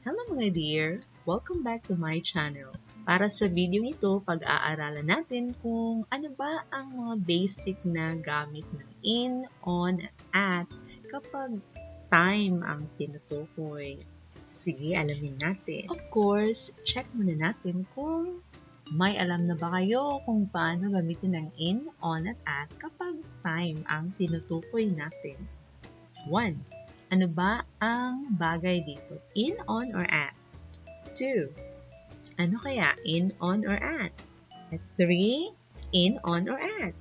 Hello mga dear! Welcome back to my channel. Para sa video ito, pag-aaralan natin kung ano ba ang mga basic na gamit ng in, on, at kapag time ang tinutukoy. Sige, alamin natin. Of course, check muna natin kung may alam na ba kayo kung paano gamitin ang in, on, at kapag time ang tinutukoy natin. 1. Ano ba ang bagay dito? In, on, or at? 2. Ano kaya? In, on, or at? At 3. In, on, or at?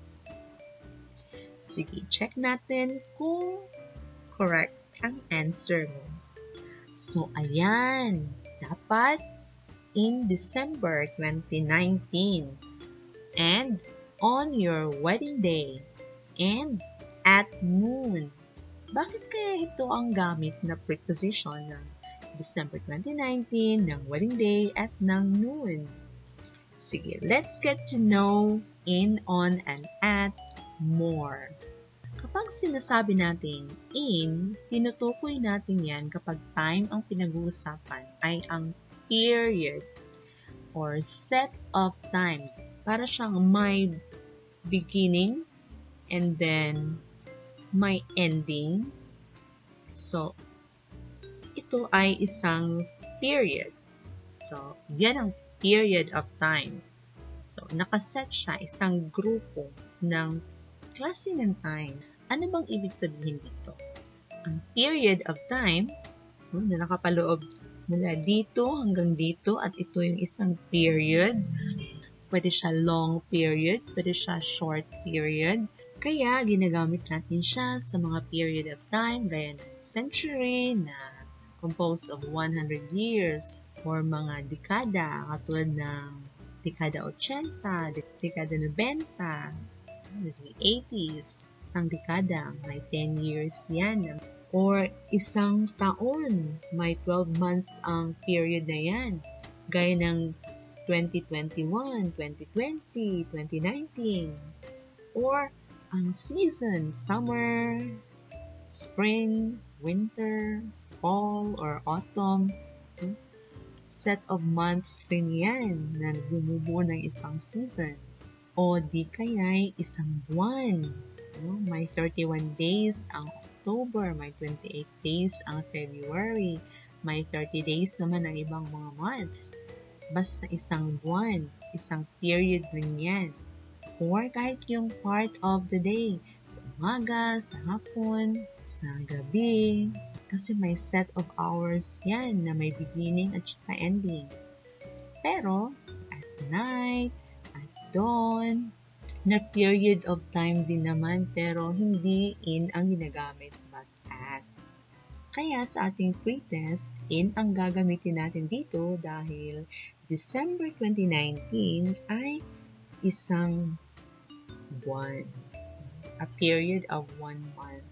Sige, check natin kung correct ang answer mo. So, ayan. Dapat in December 2019 and on your wedding day and at noon. Bakit kaya ito ang gamit na preposition ng December 2019, ng wedding day, at ng noon? Sige, let's get to know in, on, and at more. Kapag sinasabi natin in, tinutukoy natin yan kapag time ang pinag-uusapan ay ang period or set of time. Para siyang may beginning and then may ending. So, ito ay isang period. So, yan ang period of time. So, nakaset siya isang grupo ng klase ng time. Ano bang ibig sabihin dito? Ang period of time, na nakapaloob mula dito hanggang dito at ito yung isang period. Pwede siya long period, pwede siya short period. Kaya, ginagamit natin siya sa mga period of time gaya ng century na composed of 100 years or mga dekada katulad ng dekada 80, dekada 90, the 80s, isang dekada, may 10 years yan. Or isang taon, may 12 months ang period na yan. Gaya ng 2021, 2020, 2019. Or ang season, summer, spring, winter, fall, or autumn. Set of months rin yan na bumubuo ng isang season. O di kaya'y isang buwan. May 31 days ang October, may 28 days ang February, may 30 days naman ang ibang mga months. Basta isang buwan, isang period rin yan. Or kahit yung part of the day, sa umaga, sa hapon, sa gabi, kasi may set of hours yan na may beginning at saka ending. Pero, at night, at dawn, na period of time din naman pero hindi in ang ginagamit but at. Kaya sa ating pretest, in ang gagamitin natin dito dahil December 2019 ay isang buwan. A period of 1 month.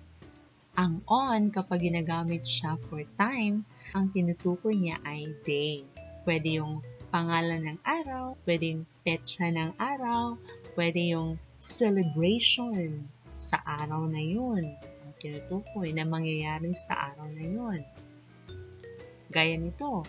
Ang on, kapag ginagamit siya for time, ang tinutukoy niya ay day. Pwede yung pangalan ng araw, pwede yung petsa ng araw, pwede yung celebration sa araw na yun. Ang tinutukoy na mangyayari sa araw na yun. Gaya nito,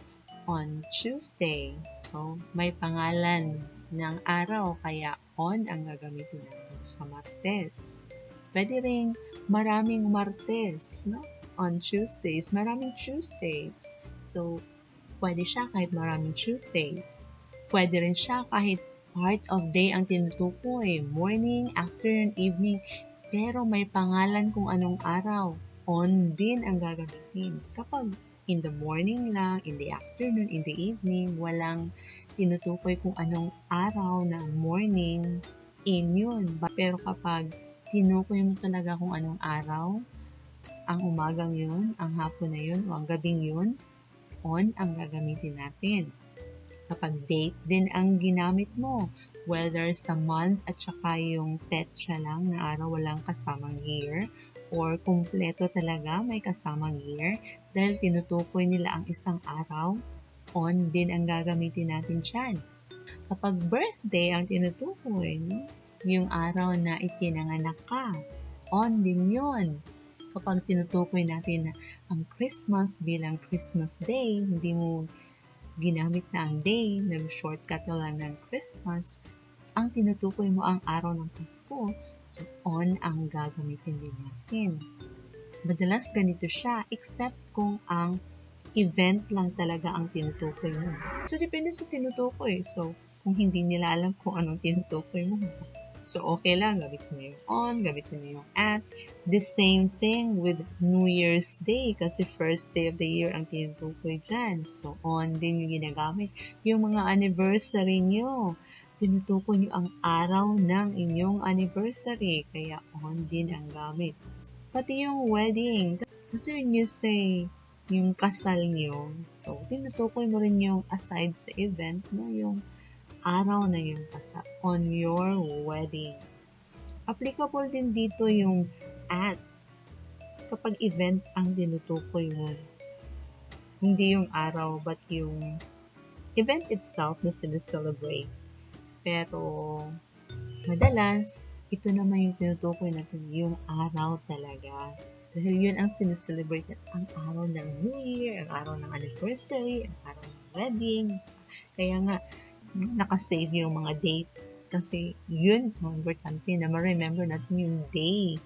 on Tuesday. So, may pangalan ng araw, kaya on ang gagamitin natin sa Martes. Pwede rin maraming Martes, no? On Tuesdays, maraming Tuesdays. So, pwede siya kahit maraming Tuesdays. Pwede rin siya kahit part of day ang tinutukoy, morning, afternoon, evening, pero may pangalan kung anong araw. On din ang gagamitin. Kapag in the morning lang, in the afternoon, in the evening, walang tinutukoy kung anong araw na morning, in yun. Pero kapag tinukoy mo talaga kung anong araw, ang umagang yun, ang hapon na yun, o ang gabing yun, on ang gagamitin natin. Kapag date din ang ginamit mo, whether sa month at saka yung petsa lang na araw walang kasamang year, or kumpleto talaga may kasamang year, dahil tinutukoy nila ang isang araw, on din ang gagamitin natin dyan. Kapag birthday ang tinutukoy, no? Yung araw na itinanganak ka, on din yun. kapag tinutukoy natin na ang Christmas bilang Christmas Day, hindi mo ginamit na ang day, nag-shortcut ka lang ng Christmas, ang tinutukoy mo ang araw ng Pasko, so on ang gagamitin din natin. Madalas ganito siya, except kung ang event lang talaga ang tinutukoy mo. So, depende sa tinutukoy. So, kung hindi nila alam kung anong tinutukoy mo, so okay lang, gamitin mo yung on, gamitin mo yung at. The same thing with New Year's Day, kasi first day of the year ang tinutukoy dyan. So, on din yung ginagamit. Yung mga anniversary nyo, tinutukoy nyo ang araw ng inyong anniversary, kaya on din ang gamit. Pati yung wedding, kasi when you say yung kasal nyo, so tinutukoy mo rin yung aside sa event na yung araw na yung kasal, on your wedding. Applicable din dito yung at, kapag event ang tinutukoy mo. Hindi yung araw, but yung event itself na sineselebrate. Pero, madalas, ito naman yung tinutukoy natin, yung araw talaga. Dahil yun ang sineselebrate, ang araw ng New Year, ang araw ng anniversary, ang araw ng wedding. Kaya nga, nakasave yung mga date. Kasi yun, importante na ma-remember natin yung day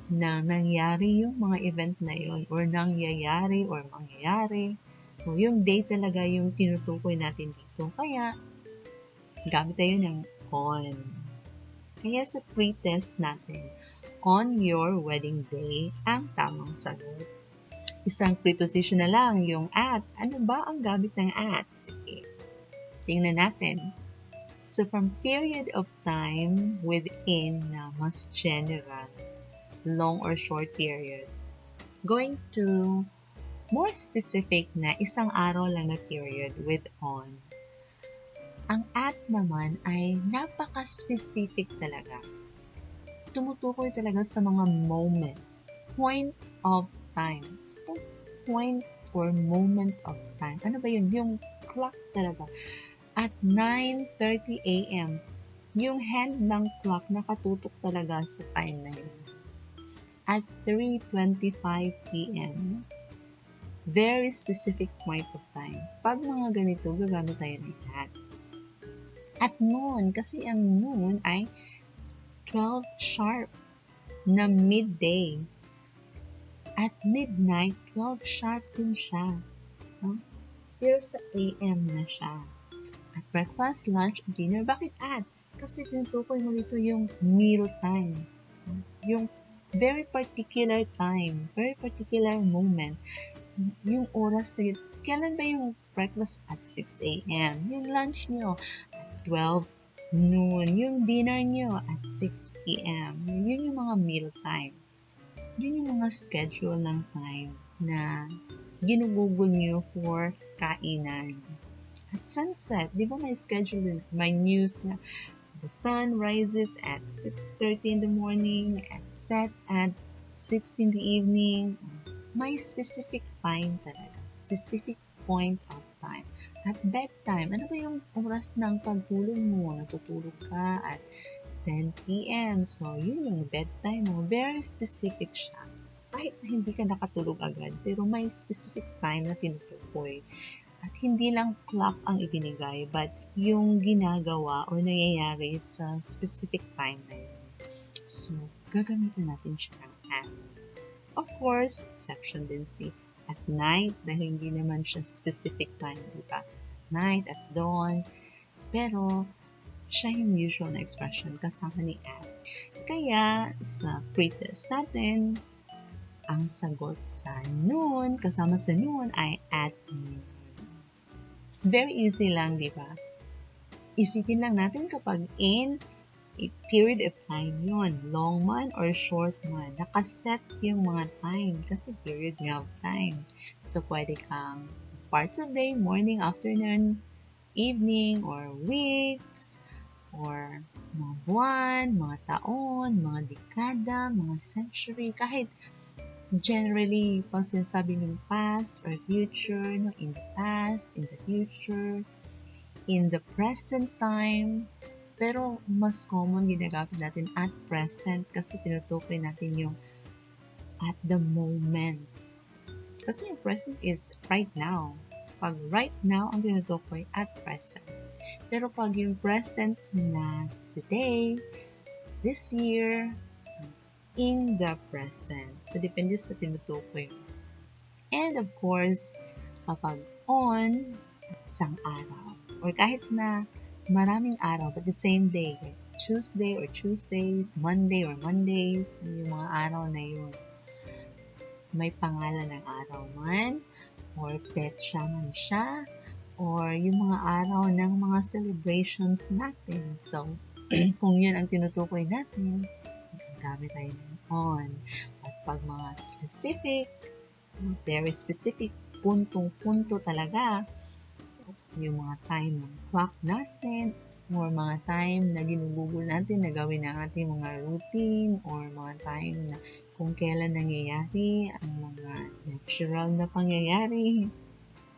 na nangyari yung mga event na yun, or nangyayari, or mangyayari. So, yung day talaga yung tinutukoy natin dito. Kaya, gamit tayo ng on. Kaya sa pre-test natin, on your wedding day ang tamang sagot. Isang preposition na lang, yung at. Ano ba ang gamit ng at? Sige, tingnan natin. So, from period of time within na mas general, long or short period, going to more specific na isang araw lang na period with on. Ang at naman ay napaka-specific talaga. Tumutukoy talaga sa mga moment, point of time. So, point or moment of time. Ano ba yun? Yung clock talaga. At 9:30 a.m., yung hand ng clock nakatutok talaga sa time na yun. At 3:25 p.m., very specific point of time. Pag mga ganito, gagamit tayo ng at. At noon, kasi ang noon ay 12 sharp na midday. At midnight, 12 sharp din siya. Pero sa AM na siya. At breakfast, lunch, dinner, bakit at? Kasi tinutukoy mo dito yung meal time. Yung very particular time, very particular moment. Yung oras, kailan ba yung breakfast? At 6 a.m. Yung lunch nyo, at 12 noon. Yung dinner nyo at 6 p.m. Yun yung mga meal time. Yun yung mga schedule ng time na ginugugol nyo for kainan. At sunset, di ba may schedule din? May news na the sun rises at 6:30 in the morning and set at 6 in the evening. May specific time talaga. Specific point of time. At bedtime, ano ba yung oras ng pagtulog mo? Natutulog ka at 10 p.m. So, yun yung bedtime mo. Very specific siya. Kahit na hindi ka nakatulog agad, pero may specific time na tinutukoy. At hindi lang clock ang ibinigay, but yung ginagawa o nangyayari sa specific time na yun. So, gagamitin natin siya ng at. Of course, exception din si at night, dahil hindi naman siya specific time, di ba? Night, at dawn. Pero, siya yung usual na expression kasama ni at. Kaya, sa pre-test natin, ang sagot sa noon, kasama sa noon ay at noon. Very easy lang, di ba? Isipin lang natin kapag in a period of time yun, long man or short man, nakaset yung mga time kasi period nga of time. So, pwede kang parts of day, morning, afternoon, evening, or weeks, or mga buwan, mga taon, mga dekada, mga century, kahit generally, pag sinasabi ng past or future, no, in the past, in the future, in the present time, pero mas common ginagamit natin at present kasi tinutukoy natin yung at the moment. Kasi yung present is right now. Pag right now, ang tinutukoy at present. Pero pag yung present na today, this year, in the present. So, depende sa tinutukoy. And of course, kapag on, isang araw. Or kahit na maraming araw, but the same day. Tuesday or Tuesdays, Monday or Mondays, yung mga araw na yun. May pangalan ng araw man, or petsa man siya, or yung mga araw ng mga celebrations natin. So, kung yun ang tinutukoy natin, gamit tayo ng on. At pag mga specific, very specific, puntong-punto talaga, so, yung mga time ng clock natin, or mga time na ginugugol natin na gawin ang ating mga routine, or mga time na kung kailan nangyayari ang mga natural na pangyayari,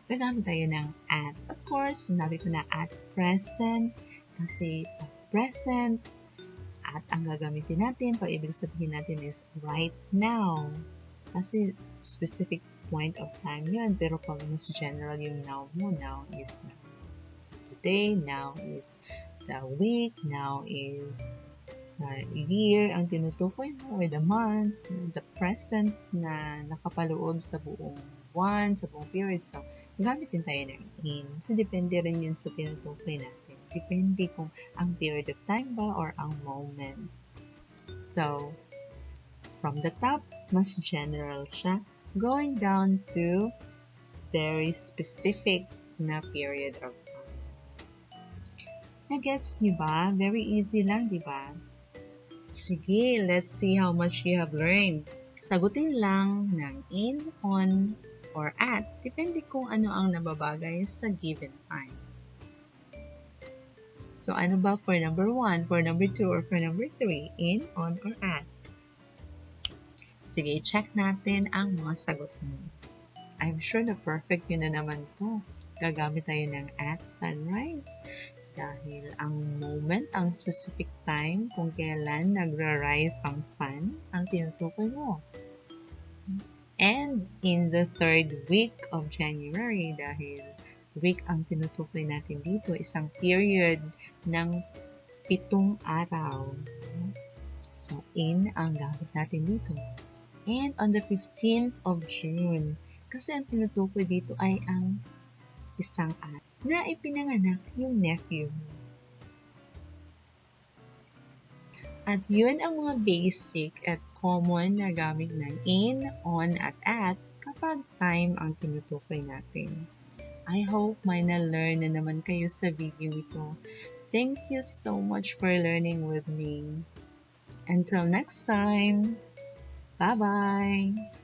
gagamit tayo ng at. Of course, sinabi ko na at present, kasi present, at ang gagamitin natin, pag ibig sabihin natin is right now. Kasi specific point of time yun, pero pag mas general yung now mo, now is today, now is the week, now is the year, ang tinutukoy mo, or the month, the present na nakapaloob sa buong buwan, sa buong period. So, gamit din tayo ng in. So, depende rin yun sa tinutukoy natin. Depende kung ang period of time ba or ang moment. So, from the top, mas general siya. Going down to very specific na period of time. Na-gets niyo ba? Very easy lang, di ba? Sige, let's see how much you have learned. Sagutin lang ng in, on, or at. Depende kung ano ang nababagay sa given time. So, ano ba for number 1, for number 2, or for number 3? In, on, or at? Sige, check natin ang mga sagot mo. I'm sure na perfect yun na naman to. Gagamit tayo ng at sunrise. Dahil ang moment, ang specific time kung kailan nagra-rise ang sun, ang tinutukoy mo. And in the 3rd week of January, dahil week ang tinutukoy natin dito, isang period ng 7 araw. So, in ang gamit natin dito. And on the 15th of June, kasi ang tinutukoy dito ay ang isang araw na ipinanganak yung nephew mo. At yun ang mga basic at common na gamit ng in, on, at kapag time ang tinutukoy natin. I hope may na-learn na naman kayo sa video ito. Thank you so much for learning with me. Until next time, bye-bye!